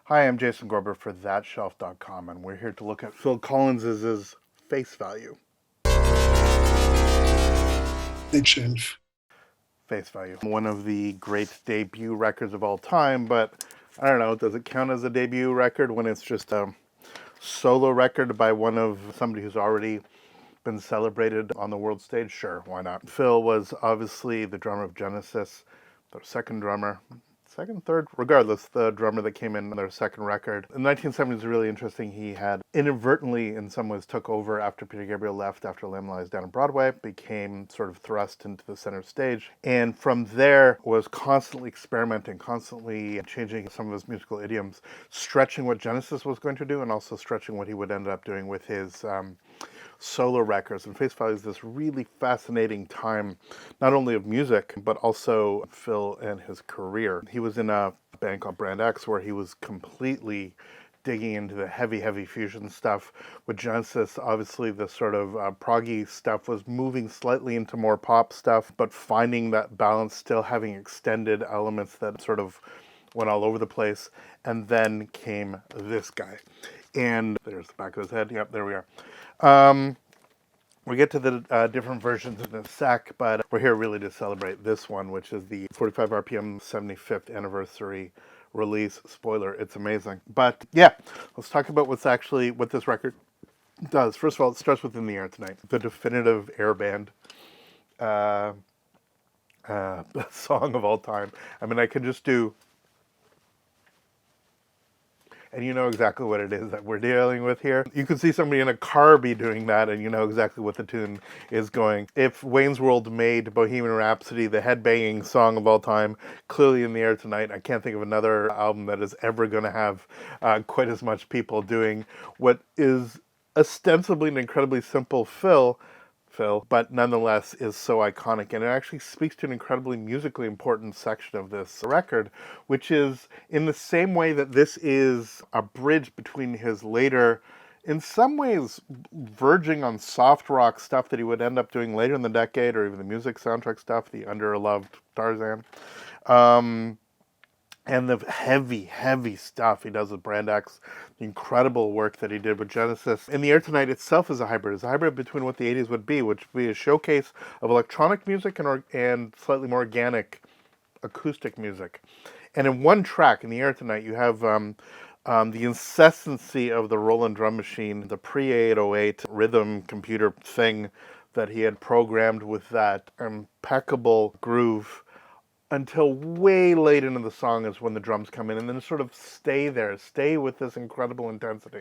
Hi, I'm Jason Gorber for ThatShelf.com, and we're here to look at Phil Collins's Face Value. Big shelf. Face Value. One of the great debut records of all time, but I don't know, does it count as a debut record when it's just a solo record by somebody who's already been celebrated on the world stage? Sure, why not? Phil was obviously the drummer of Genesis, their second drummer, second, third, regardless, the drummer that came in their second record. In the 1970s is really interesting. He had inadvertently, in some ways, took over after Peter Gabriel left after Lamb Lies Down on Broadway, became sort of thrust into the center stage, and from there was constantly experimenting, constantly changing some of his musical idioms, stretching what Genesis was going to do and also stretching what he would end up doing with his solo records. And Face Value is this really fascinating time, not only of music, but also Phil and his career. He was in a band called Brand X where he was completely digging into the heavy fusion stuff. With Genesis, obviously the sort of proggy stuff was moving slightly into more pop stuff, but finding that balance, still having extended elements that sort of went all over the place. And then came this guy. And there's the back of his head. Yep, there we are. We get to the different versions in a sec, but we're here really to celebrate this one, which is the 45 RPM 75th anniversary release. Spoiler, it's amazing. But yeah, let's talk about what this record does. First of all, it starts with In the Air Tonight, the definitive air band song of all time. I mean, I could just do... and you know exactly what it is that we're dealing with here. You could see somebody in a car be doing that, and you know exactly what the tune is going. If Wayne's World made Bohemian Rhapsody the headbanging song of all time, clearly In the Air Tonight, I can't think of another album that is ever going to have quite as much people doing what is ostensibly an incredibly simple Phil, but nonetheless is so iconic. And it actually speaks to an incredibly musically important section of this record, which is in the same way that this is a bridge between his later, in some ways, verging on soft rock stuff that he would end up doing later in the decade, or even the music soundtrack stuff, the underloved Tarzan. And the heavy stuff he does with Brand X, the incredible work that he did with Genesis. In the Air Tonight itself is a hybrid. It's a hybrid between what the 80s would be, which would be a showcase of electronic music and slightly more organic acoustic music. And in one track, In the Air Tonight, you have the incessancy of the Roland drum machine, the pre-808 rhythm computer thing that he had programmed with that impeccable groove, until way late into the song is when the drums come in and then sort of stay with this incredible intensity.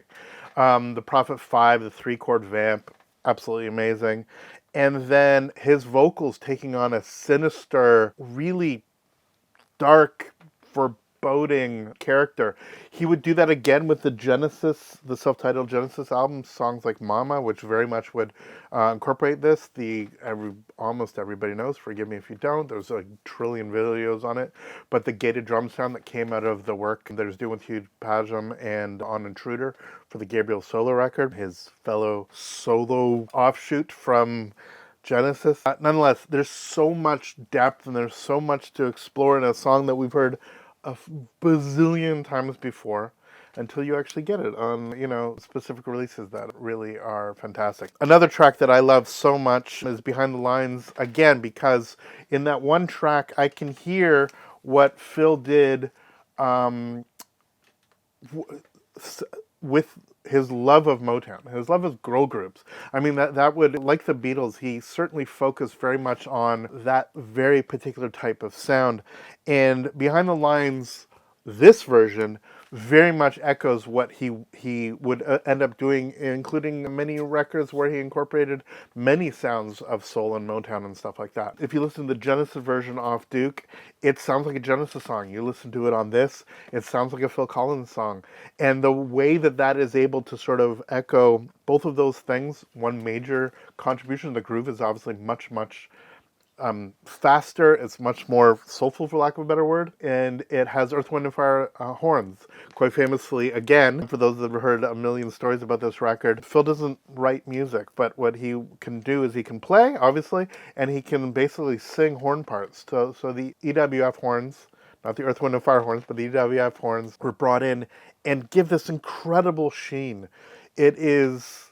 The Prophet 5, the 3-chord vamp, absolutely amazing. And then his vocals taking on a sinister, really dark, foreboding character. He would do that again with the self-titled Genesis album, songs like Mama, which very much would incorporate this. Almost everybody knows, forgive me if you don't, there's a trillion videos on it, but the gated drum sound that came out of the work that he was doing with Hugh Padgham and on Intruder for the Gabriel solo record, his fellow solo offshoot from Genesis. Nonetheless, there's so much depth and there's so much to explore in a song that we've heard a bazillion times before, until you actually get it on, specific releases that really are fantastic. Another track that I love so much is Behind the Lines, again, because in that one track, I can hear what Phil did with his love of Motown, his love of girl groups. I mean, that would, like the Beatles, he certainly focused very much on that very particular type of sound. And Behind the Lines, this version, very much echoes what he would end up doing, including many records where he incorporated many sounds of soul and Motown and stuff like that. If you listen to the Genesis version off Duke, it sounds like a Genesis song. You listen to it on this, it sounds like a Phil Collins song. And the way that is able to sort of echo both of those things, one major contribution, the groove is obviously much faster, it's much more soulful, for lack of a better word, and it has Earth, Wind & Fire horns. Quite famously, again, for those that have heard a million stories about this record, Phil doesn't write music, but what he can do is he can play, obviously, and he can basically sing horn parts. So the EWF horns, not the Earth, Wind, and Fire horns, but the EWF horns were brought in and give this incredible sheen. It is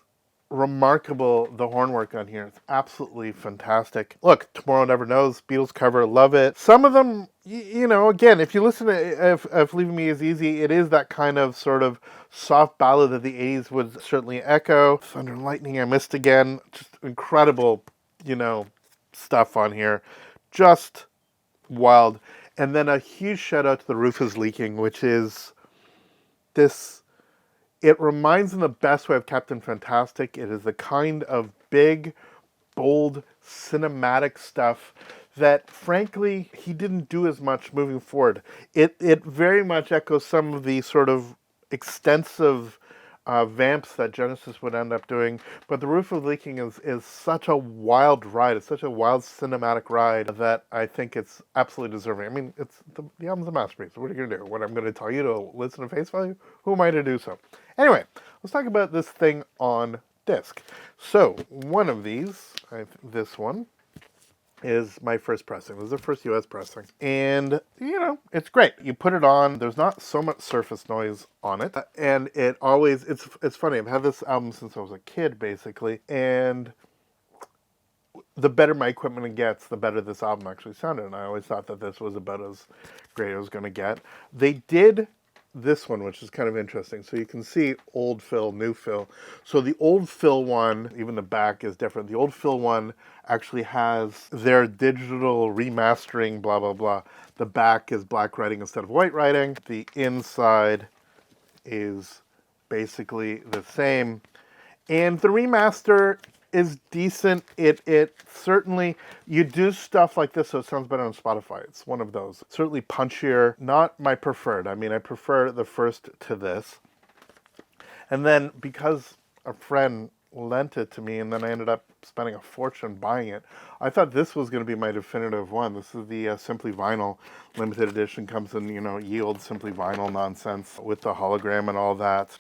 remarkable, the horn work on here. It's absolutely fantastic. Look, Tomorrow Never Knows, Beatles cover, love it. Some of them, again, if you listen to if Leaving Me Is Easy, it is that kind of sort of soft ballad that the 80s would certainly echo. Thunder and Lightning, I Missed Again. Just incredible, stuff on here. Just wild. And then a huge shout out to The Roof Is Leaking, which is this. It reminds in the best way of Captain Fantastic. It is the kind of big, bold, cinematic stuff that, frankly, he didn't do as much moving forward. It very much echoes some of the sort of extensive vamps that Genesis would end up doing. But The Roof of Leaking is such a wild ride. It's such a wild cinematic ride that I think it's absolutely deserving. I mean, the album's a masterpiece. What are you going to do? What I'm going to tell you to listen to face value? Who am I to do so? Anyway, let's talk about this thing on disc. So, one of these, this one, is my first pressing. This is the first US pressing. And, it's great. You put it on, there's not so much surface noise on it. And it's funny, I've had this album since I was a kid, basically. And the better my equipment gets, the better this album actually sounded. And I always thought that this was about as great as it was going to get. They did this one, which is kind of interesting. So you can see old fill, new fill. So the old fill one, even the back is different. The old fill one actually has their digital remastering, blah, blah, blah. The back is black writing instead of white writing. The inside is basically the same. And the remaster is decent. It certainly, you do stuff like this so it sounds better on Spotify. It's one of those. Certainly punchier, not my preferred. I mean, I prefer the first to this. And then because a friend lent it to me and then I ended up spending a fortune buying it, I thought this was going to be my definitive one. This is the Simply Vinyl limited edition. Comes in, yield Simply Vinyl nonsense with the hologram and all that.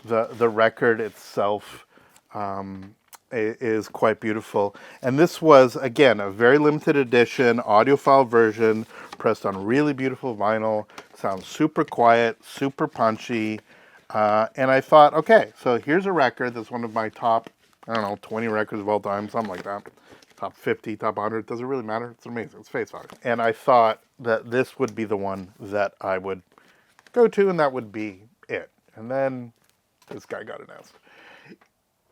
The record itself is quite beautiful. And this was, again, a very limited edition audiophile version pressed on really beautiful vinyl. Sounds super quiet, super punchy. And I thought, okay, so here's a record that's one of my top, 20 records of all time, something like that. Top 50, top 100, doesn't really matter. It's amazing. It's face value. And I thought that this would be the one that I would go to, and that would be it. And then this guy got announced.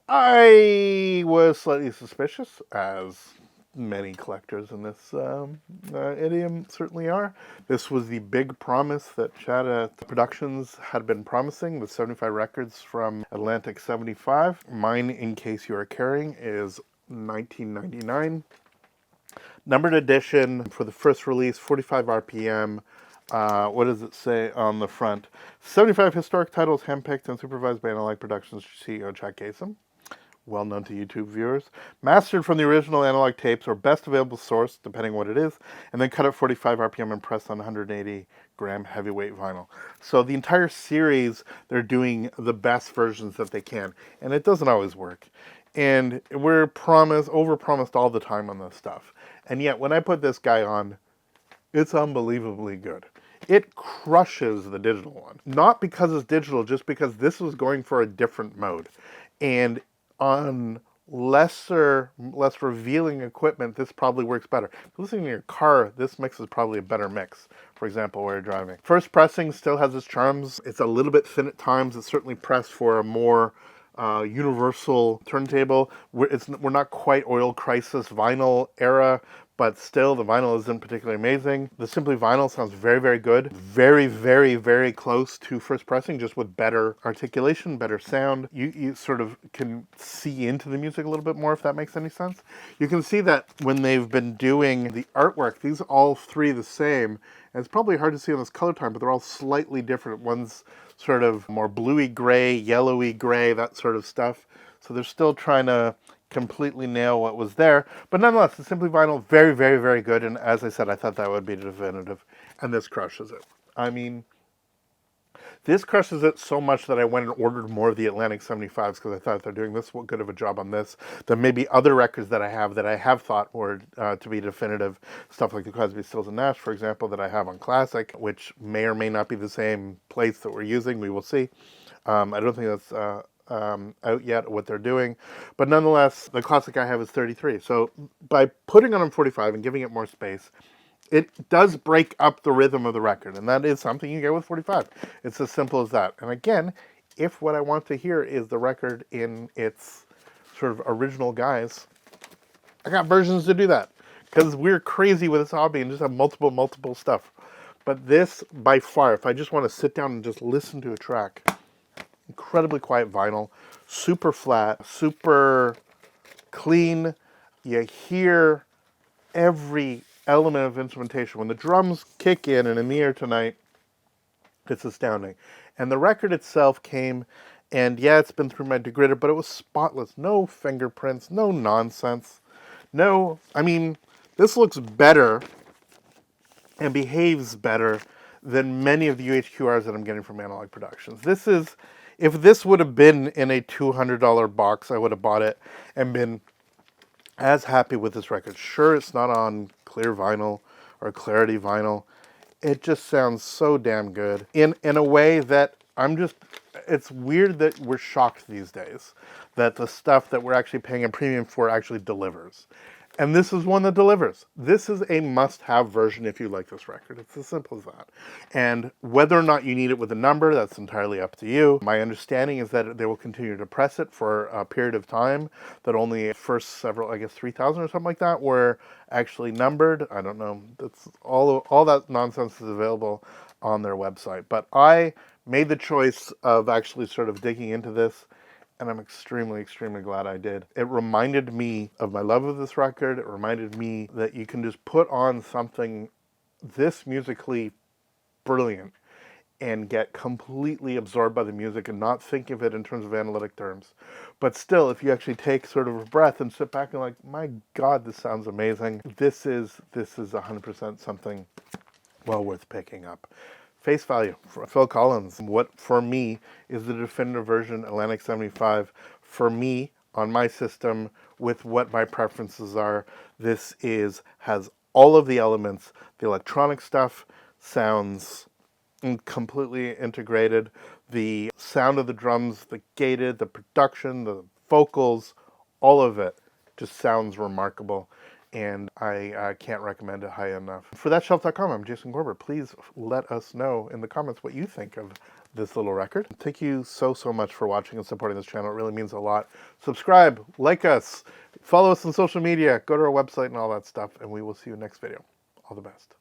I was slightly suspicious, as many collectors in this idiom certainly are. This was the big promise that Chad Productions had been promising, with 75 records from Atlantic 75. Mine, in case you are caring, is 1999. Numbered edition for the first release, 45 RPM. What does it say on the front? 75 historic titles handpicked and supervised by Analog Productions CEO Chad Kasem, well known to YouTube viewers. Mastered from the original analog tapes or best available source, depending what it is, and then cut at 45 RPM and pressed on 180 gram heavyweight vinyl. So the entire series, they're doing the best versions that they can, and it doesn't always work. And we're over-promised all the time on this stuff. And yet, when I put this guy on, it's unbelievably good. It crushes the digital one. Not because it's digital, just because this was going for a different mode. And on less revealing equipment, this probably works better. If you're listening in your car, this mix is probably a better mix, for example, while you're driving. First pressing still has its charms. It's a little bit thin at times. It's certainly pressed for a more universal turntable. We're not quite Oil Crisis vinyl era, but still the vinyl isn't particularly amazing. The Simply Vinyl sounds very, very good. Very, very, very close to first pressing, just with better articulation, better sound. You sort of can see into the music a little bit more, if that makes any sense. You can see that when they've been doing the artwork, these are all three the same. And it's probably hard to see on this color time, but they're all slightly different. One's sort of more bluey gray, yellowy gray, that sort of stuff. So they're still trying to completely nail what was there. But nonetheless, the Simply Vinyl, very, very, very good. And as I said, I thought that would be definitive. And this crushes it. I mean, This crushes it so much that I went and ordered more of the Atlantic 75s because I thought they're doing this good of a job on this than maybe other records that I have thought were to be definitive. Stuff like the Crosby, Stills and Nash, for example, that I have on Classic, which may or may not be the same place that we're using. We will see. I don't think that's out yet what they're doing, but nonetheless, the Classic I have is 33. So by putting it on 45 and giving it more space, it does break up the rhythm of the record, and that is something you get with 45. It's as simple as that. And again, if what I want to hear is the record in its sort of original guise, I got versions to do that. Because we're crazy with this hobby and just have multiple stuff. But this, by far, if I just want to sit down and just listen to a track, incredibly quiet vinyl, super flat, super clean. You hear every element of instrumentation. When the drums kick in and in the air tonight, it's astounding. And the record itself came, and yeah, it's been through my degrader, but it was spotless. No fingerprints, no nonsense. No, I mean, this looks better and behaves better than many of the UHQRs that I'm getting from Analog Productions. This is, if this would have been in a $200 box, I would have bought it and been as happy with this record. Sure, it's not on clear vinyl or clarity vinyl. It just sounds so damn good in a way that it's weird that we're shocked these days that the stuff that we're actually paying a premium for actually delivers. And this is one that delivers. This is a must-have version if you like this record. It's as simple as that. And whether or not you need it with a number, that's entirely up to you. My understanding is that they will continue to press it for a period of time, that only first several, I guess 3,000 or something like that, were actually numbered. I don't know. That's all that nonsense is available on their website. But I made the choice of actually sort of digging into this, and I'm extremely glad I did. It reminded me of my love of this record. It reminded me that you can just put on something this musically brilliant and get completely absorbed by the music and not think of it in terms of analytic terms. But still, if you actually take sort of a breath and sit back and like, my God, this sounds amazing. This is 100% something well worth picking up. Face value for Phil Collins. What for me is the definitive version Atlantic 75. For me, on my system, with what my preferences are, this has all of the elements. The electronic stuff sounds completely integrated. The sound of the drums, the gated, the production, the vocals, all of it just sounds remarkable. And I can't recommend it high enough. For thatshelf.com, I'm Jason Gorber. Please let us know in the comments what you think of this little record. Thank you so much for watching and supporting this channel. It really means a lot. Subscribe, like us, follow us on social media, go to our website and all that stuff, and we will see you next video. All the best.